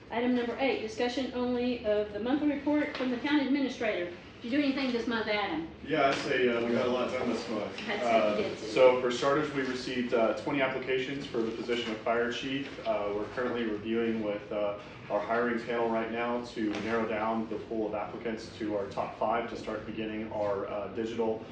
Item number 8, discussion only of the monthly report from the town administrator. Did you do anything this month, Adam? Yeah, I'd say we got a lot done this month. I'd say you did. So for starters, we received 20 applications for the position of fire chief. We're currently reviewing with our hiring panel right now to narrow down the pool of applicants to our top 5 to start beginning our digital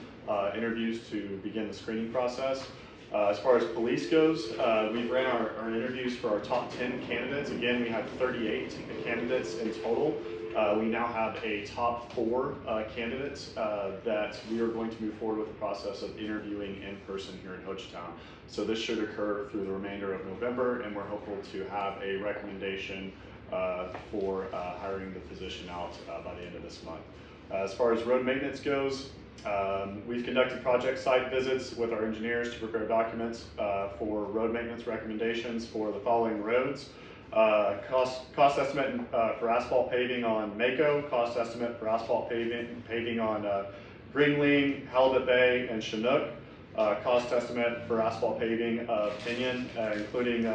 interviews to begin the screening process. As far as police goes, we ran our interviews for our top 10 candidates. Again, we had 38 candidates in total. We now have a top 4 candidates that we are going to move forward with the process of interviewing in person here in Hochatown. So this should occur through the remainder of November, and we're hopeful to have a recommendation for hiring the position out by the end of this month. As far as road maintenance goes, we've conducted project site visits with our engineers to prepare documents for road maintenance recommendations for the following roads. Cost estimate for asphalt paving on Mako, cost estimate for asphalt paving on Greenling, Halibut Bay, and Chinook. Cost estimate for asphalt paving of Pinion, including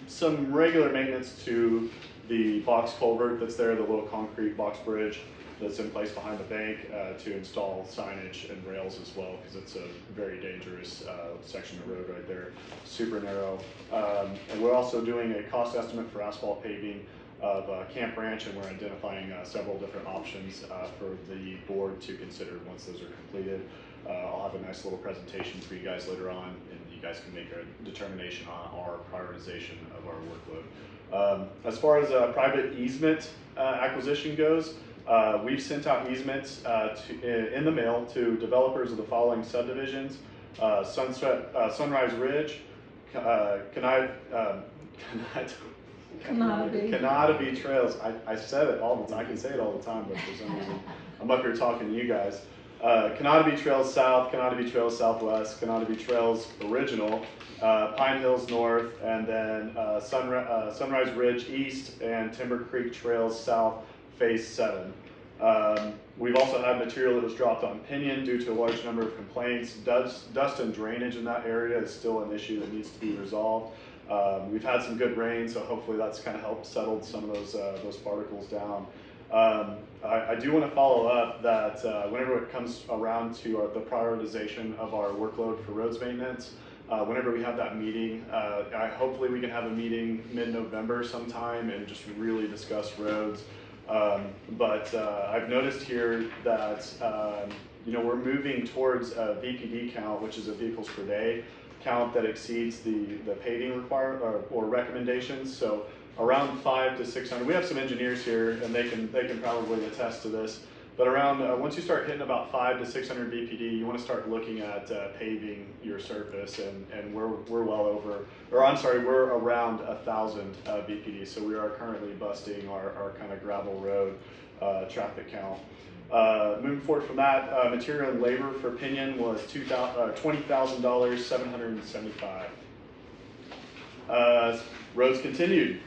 some regular maintenance to the box culvert that's there, the little concrete box bridge that's in place behind the bank to install signage and rails as well, because it's a very dangerous section of road right there, super narrow. And we're also doing a cost estimate for asphalt paving of Camp Ranch, and we're identifying several different options for the board to consider once those are completed. I'll have a nice little presentation for you guys later on, and you guys can make a determination on our prioritization of our workload. As far as private easement acquisition goes, we've sent out easements in the mail to developers of the following subdivisions: Sunrise Ridge, Canada Trails. I said it all the time. I can say it all the time, but for some reason I'm up here talking to you guys. Canada Trails South, Canada Trails Southwest, Canada Trails Original, Pine Hills North, and then Sunrise Ridge East, and Timber Creek Trails South, Phase 7. We've also had material that was dropped on Pinion due to a large number of complaints. Dust and drainage in that area is still an issue that needs to be resolved. We've had some good rain, so hopefully that's kind of helped settle some of those particles down. I do want to follow up that whenever it comes around to the prioritization of our workload for roads maintenance, whenever we have that meeting, hopefully we can have a meeting mid-November sometime and just really discuss roads. But I've noticed here that we're moving towards a VPD count, which is a vehicles per day count that exceeds the paving requirement or recommendations. So around 500 to 600. We have some engineers here, and they can probably attest to this. But around once you start hitting about 500 to 600 VPD, you want to start looking at paving your surface, and we're well over, or I'm sorry, we're around 1,000 VPD. So we are currently busting our kind of gravel road traffic count. Moving forward from that, material and labor for Pinion was $20,000, $775. Roads continued.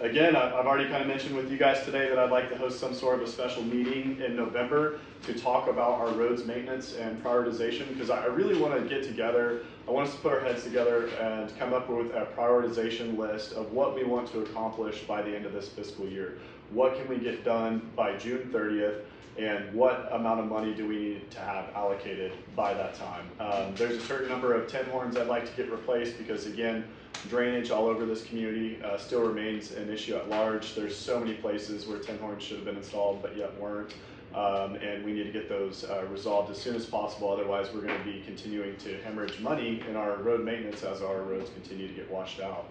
Again, I've already kind of mentioned with you guys today that I'd like to host some sort of a special meeting in November to talk about our roads maintenance and prioritization, because I really want to get together. I want us to put our heads together and come up with a prioritization list of what we want to accomplish by the end of this fiscal year. What can we get done by June 30th? And what amount of money do we need to have allocated by that time? There's a certain number of 10 horns I'd like to get replaced because, again, drainage all over this community still remains an issue at large. There's so many places where 10 horns should have been installed but yet weren't, and we need to get those resolved as soon as possible. Otherwise, we're going to be continuing to hemorrhage money in our road maintenance as our roads continue to get washed out.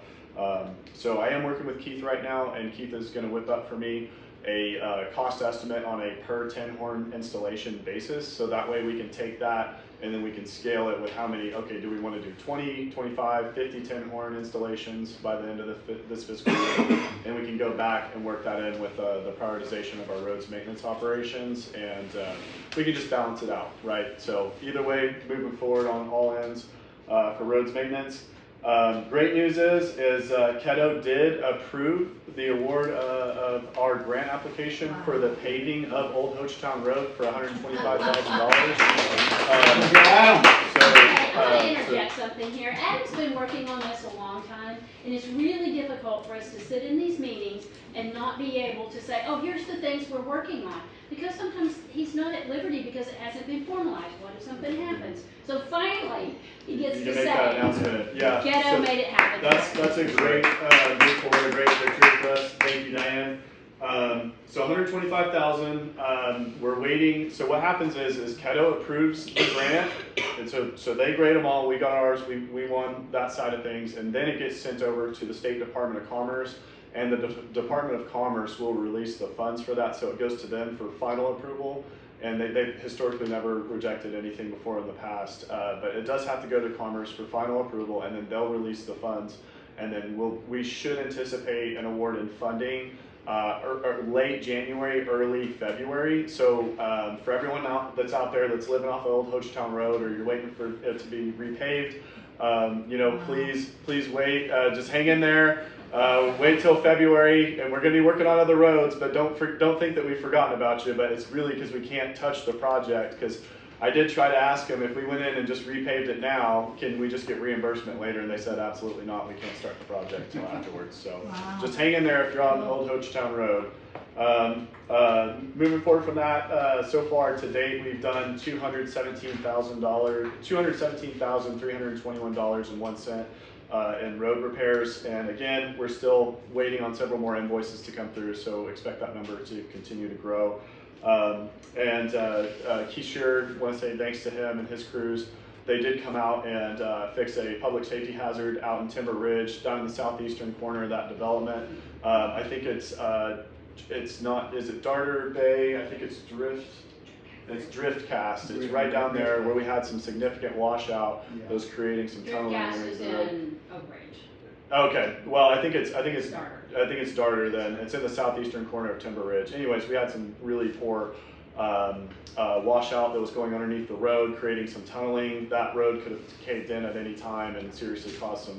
So I am working with Keith right now, and Keith is going to whip up for me a cost estimate on a per 10 horn installation basis, so that way we can take that and then we can scale it with how many, okay, do we want to do 20, 25, 50 10 horn installations by the end of this fiscal year, and we can go back and work that in with the prioritization of our roads maintenance operations, and we can just balance it out, right? So either way, moving forward on all ends for roads maintenance. Great news is Keto did approve the award of our grant application for the paving of Old Hochatown Road for $125,000. So want to interject something here. Adam's been working on this a long time, and it's really difficult for us to sit in these meetings and not be able to say, oh, here's the things we're working on. Because sometimes he's not at liberty because it hasn't been formalized. What if something happens? So finally, he gets to make say, that announcement. Yeah, Ghetto made it happen. That's a great move forward, a great victory for us. Thank you, Diane. So 125,000. We're waiting. So what happens is Keto approves the grant, and so they grade them all. We got ours. We won that side of things, and then it gets sent over to the State Department of Commerce, and the Department of Commerce will release the funds for that. So it goes to them for final approval. And they've historically never rejected anything before in the past, but it does have to go to Commerce for final approval, and then they'll release the funds, and then we should anticipate an award in funding or late January, early February. So for everyone that's out there that's living off of Old Hochatown Road, or you're waiting for it to be repaved, please wait. Just hang in there. Wait till February, and we're going to be working on other roads, but don't think that we've forgotten about you, but it's really because we can't touch the project, because I did try to ask them if we went in and just repaved it now, can we just get reimbursement later, and they said absolutely not, we can't start the project until afterwards. So just hang in there if you're on Old Hochatown Road. Moving forward from that, so far to date we've done $217,321.01 in road repairs, and again we're still waiting on several more invoices to come through, so expect that number to continue to grow. Keisher, want to say thanks to him and his crews. They did come out and fix a public safety hazard out in Timber Ridge, down in the southeastern corner of that development. I think it's not, is it Darter Bay? I think it's Drift Cast. It's right down there where we had some significant washout. That was creating some tunneling underneath the road. in Oak Ridge. Okay, well I think it's Darter. I think it's Darter then. It's in the southeastern corner of Timber Ridge. Anyways, we had some really poor washout that was going underneath the road, creating some tunneling. That road could have caved in at any time and seriously caused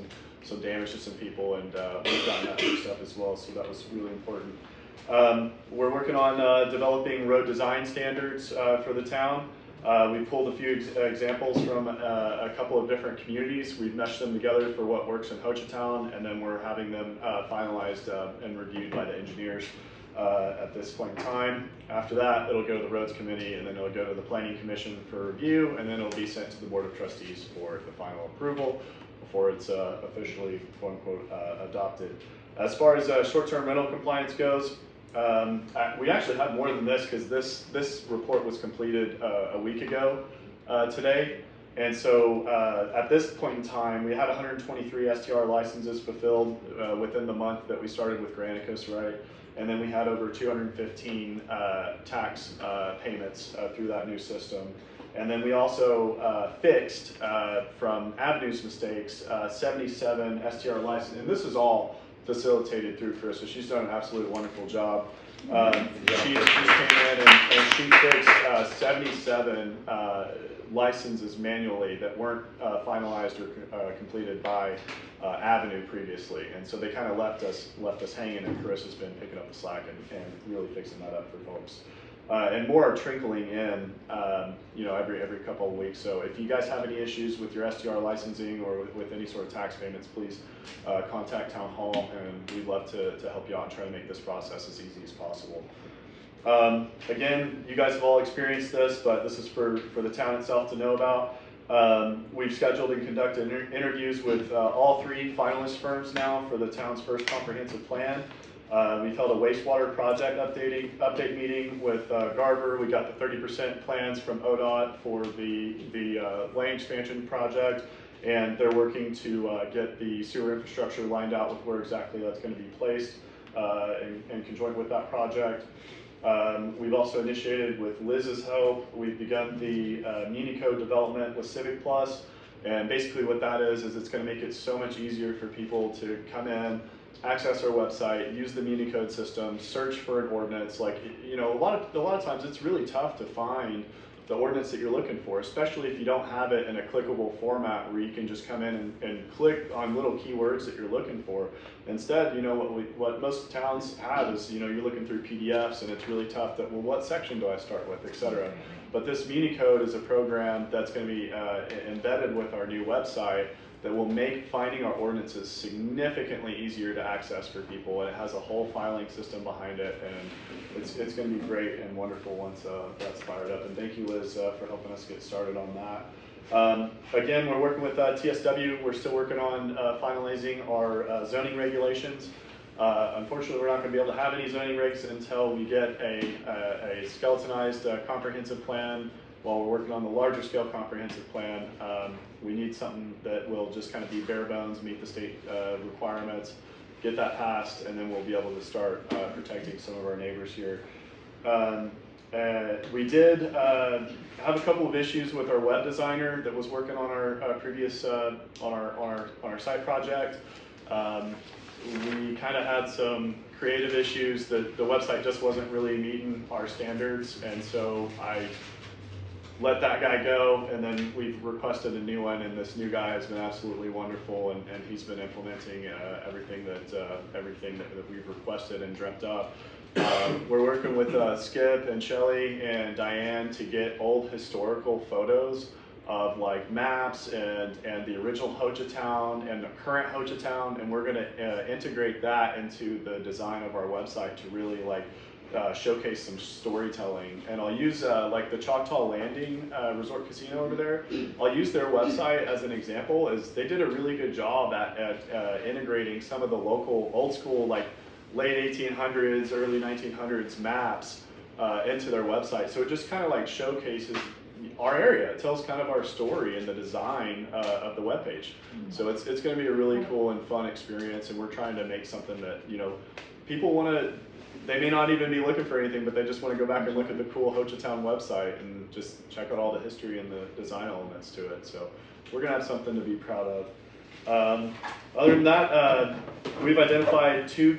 some damage to some people, and we've gotten that fixed up as well, so that was really important. We're working on developing road design standards for the town. We pulled a few examples from a couple of different communities. We've meshed them together for what works in Hochatown, and then we're having them finalized and reviewed by the engineers at this point in time. After that, it'll go to the Roads Committee, and then it'll go to the Planning Commission for review, and then it'll be sent to the Board of Trustees for the final approval before it's officially, quote unquote, adopted. As far as short-term rental compliance goes, we actually have more than this, because this report was completed a week ago today, and so at this point in time we had 123 STR licenses fulfilled within the month that we started with Granicus, right? And then we had over 215 tax payments through that new system. And then we also fixed from Avenue's mistakes 77 STR licenses, and this is all facilitated through Chris, so she's done an absolute wonderful job. She came in and she fixed 77 licenses manually that weren't finalized or completed by Avenue previously, and so they kind of left us hanging, and Chris has been picking up the slack and really fixing that up for folks. And more are trickling in, every couple of weeks. So if you guys have any issues with your STR licensing or with any sort of tax payments, please contact Town Hall, and we'd love to help you out and try to make this process as easy as possible. Again, you guys have all experienced this, but this is for the town itself to know about. We've scheduled and conducted interviews with all 3 finalist firms now for the town's first comprehensive plan. We've held a wastewater project update meeting with Garver. We got the 30% plans from ODOT for the lane expansion project, and they're working to get the sewer infrastructure lined out with where exactly that's going to be placed in conjoint with that project. We've also initiated, with Liz's help, we've begun the MuniCode development with Civic Plus, and basically what that is it's going to make it so much easier for people to come in, access our website, use the MuniCode system, search for an ordinance. Like, a lot of times it's really tough to find the ordinance that you're looking for, especially if you don't have it in a clickable format where you can just come in and click on little keywords that you're looking for. Instead, what most towns have is, you're looking through PDFs, and it's really tough that, well, what section do I start with, etc. But this Muni Code is a program that's going to be embedded with our new website that will make finding our ordinances significantly easier to access for people. And it has a whole filing system behind it, and it's going to be great and wonderful once that's fired up. And thank you, Liz, for helping us get started on that. Again, we're working with TSW. We're still working on finalizing our zoning regulations. Unfortunately, we're not going to be able to have any zoning regs until we get a skeletonized comprehensive plan. While we're working on the larger scale comprehensive plan, we need something that will just kind of be bare bones, meet the state requirements, get that passed, and then we'll be able to start protecting some of our neighbors here. We did have a couple of issues with our web designer that was working on our previous on our site project. We kind of had some creative issues that the website just wasn't really meeting our standards, and so I let that guy go, and then we've requested a new one, and this new guy has been absolutely wonderful, and he's been implementing everything that we've requested and dreamt up. We're working with Skip and Shelly and Diane to get old historical photos of like maps and the original Hochatown and the current Hochatown, and we're going to integrate that into the design of our website to really like showcase some storytelling. And I'll use like the Choctaw Landing Resort Casino over there. I'll use their website as an example, as they did a really good job at integrating some of the local old school like late 1800s, early 1900s maps into their website. So it just kind of like showcases our area. It tells kind of our story in the design of the webpage. So it's going to be a really cool and fun experience, and we're trying to make something that, you know, people want to, they may not even be looking for anything, but they just want to go back and look at the cool Hochatown website and just check out all the history and the design elements to it. So we're going to have something to be proud of. Other than that, we've identified two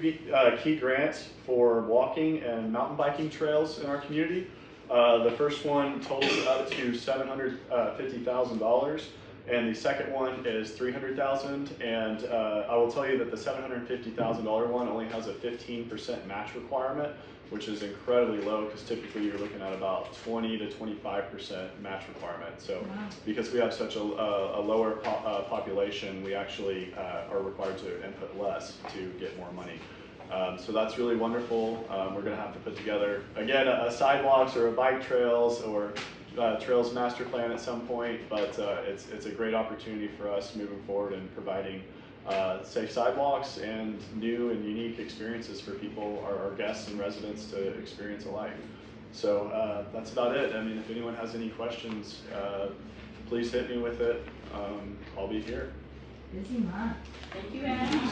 key grants for walking and mountain biking trails in our community. The first one totals up to $750,000, and the second one is $300,000. And I will tell you that the $750,000 one only has a 15% match requirement, which is incredibly low because typically you're looking at about 20 to 25% match requirement. So because we have such a lower population, we actually are required to input less to get more money. So that's really wonderful. We're going to have to put together, again, a sidewalks or a bike trails or trails master plan at some point, but it's a great opportunity for us moving forward and providing safe sidewalks and new and unique experiences for people, our guests and residents, to experience alike. So that's about it. I mean, if anyone has any questions, please hit me with it. I'll be here. Busy month. Thank you, Adam.